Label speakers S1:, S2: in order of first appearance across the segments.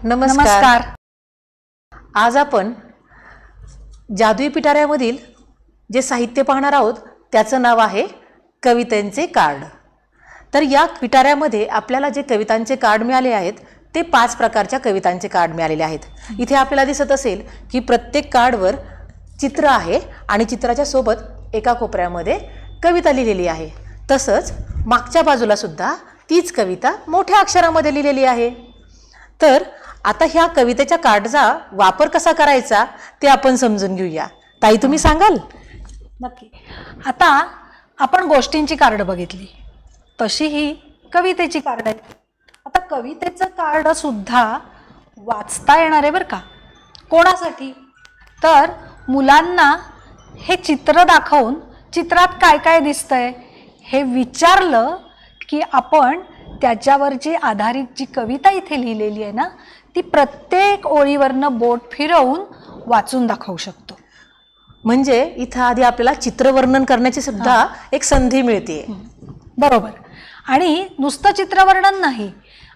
S1: नमस्कार। आज आपण जादुई पिटाऱ्यामधील जे साहित्य पाहणार आहोत त्याचं नाव आहे कवितांचे कार्ड। तर या पिटाऱ्यामध्ये आपल्याला जे कवितांचे कार्ड मिळाले आहेत ते 5 प्रकारच्या कवितांचे कार्ड मिळालेले आहेत। इथे आपल्याला दिसत असेल की प्रत्येक कार्डवर चित्र आहे आणि चित्राच्या सोबत एका कोपऱ्यामध्ये कविता लिहिलेली आहे। तसंच मागच्या बाजूला सुद्धा तीच कविता मोठ्या अक्षरामध्ये लिहिलेली आहे। तर आता ह्या कवितेच्या कार्डचा वापर कसा करायचा ते आपण समजून घेऊया। ताई तुम्ही सांगाल?
S2: नक्की। आता आपण गोष्टींची कार्ड बघितली, तशी ही कवितेची कार्ड आहेत। आता कवितेचं कार्ड सुद्धा वाचता येणार आहे बरं का। कोणासाठी? तर मुलांना हे चित्र दाखवून चित्रात काय काय दिसतंय हे विचारलं की आपण त्याच्यावरची आधारित जी कविता इथे लिहिलेली आहे ना ती प्रत्येक ओळीवरनं बोट फिरवून वाचून दाखवू शकतो।
S1: म्हणजे इथं आधी आपल्याला चित्रवर्णन करण्याची सुद्धा एक संधी मिळते।
S2: बरोबर। आणि नुसतं चित्रवर्णन नाही,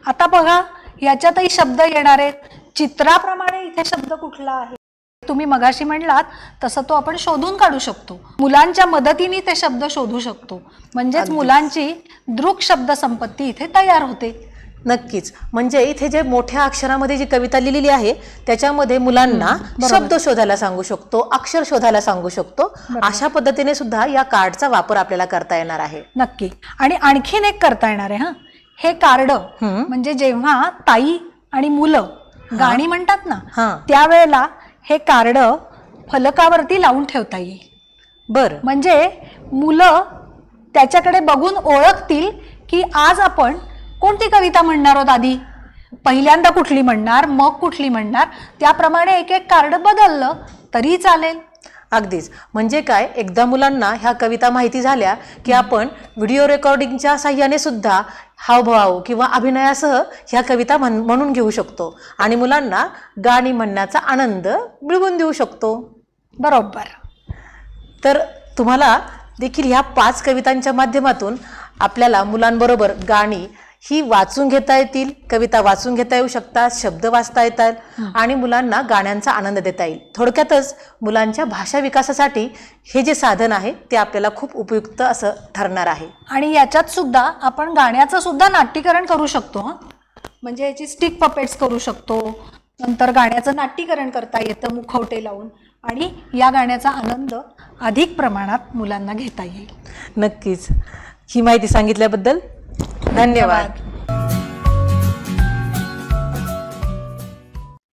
S2: आता बघा याच्यातही शब्द येणार आहेत। चित्राप्रमाणे इथे शब्द कुठला आहे तुम्ही मगाशी म्हणलात तसं तो आपण शोधून काढू शकतो। मुलांच्या मदतीने ते शब्द शोधू शकतो, म्हणजेच मुलांची दृक शब्द संपत्ती इथे तयार होते।
S1: नक्कीच। म्हणजे इथे जे मोठ्या अक्षरामध्ये जी कविता लिहिलेली आहे त्याच्यामध्ये मुलांना शब्द शोधायला सांगू शकतो, अक्षर शोधायला सांगू शकतो। अशा पद्धतीने सुद्धा या कार्डचा वापर आपल्याला करता येणार आहे।
S2: नक्की। आणि आणखीन एक करता येणार आहे। हे कार्ड म्हणजे जेव्हा ताई आणि मुलं गाणी म्हणतात ना त्यावेळेला हे कार्ड फलकावरती लावून ठेवता येईल।
S1: बरं।
S2: म्हणजे मुलं त्याच्याकडे बघून ओळखतील की आज आपण कोणती कविता म्हणणार आहोत, आधी पहिल्यांदा कुठली म्हणणार मग कुठली म्हणणार, त्याप्रमाणे एक एक कार्ड बदललं तरी चालेल।
S1: अगदीच। म्हणजे काय, एकदा मुलांना ह्या कविता माहिती झाल्या की आपण व्हिडिओ रेकॉर्डिंगच्या साहाय्याने सुद्धा हावभाव किंवा अभिनयासह ह्या कविता म्हणून घेऊ शकतो आणि मुलांना गाणी म्हणण्याचा आनंद मिळवून देऊ शकतो।
S2: बरोबर।
S1: तर तुम्हाला देखील ह्या 5 कवितांच्या माध्यमातून आपल्याला मुलांबरोबर गाणी ही वाचून घेता येतील, कविता वाचून घेता येऊ शकतात, शब्द वाचता येतात आणि मुलांना गाण्यांचा आनंद देता येईल। थोडक्यातच मुलांच्या भाषा विकासासाठी हे जे साधन आहे ते आपल्याला खूप उपयुक्त असं ठरणार आहे।
S2: आणि याच्यात सुद्धा आपण गाण्याचं सुद्धा नाट्यीकरण करू शकतो। म्हणजे याची स्टिक पपेट्स करू शकतो, नंतर गाण्याचं नाट्यीकरण करता येतं मुखवटे लावून आणि या गाण्याचा आनंद अधिक प्रमाणात मुलांना घेता येईल।
S1: नक्कीच। ही माहिती सांगितल्याबद्दल धन्यवाद।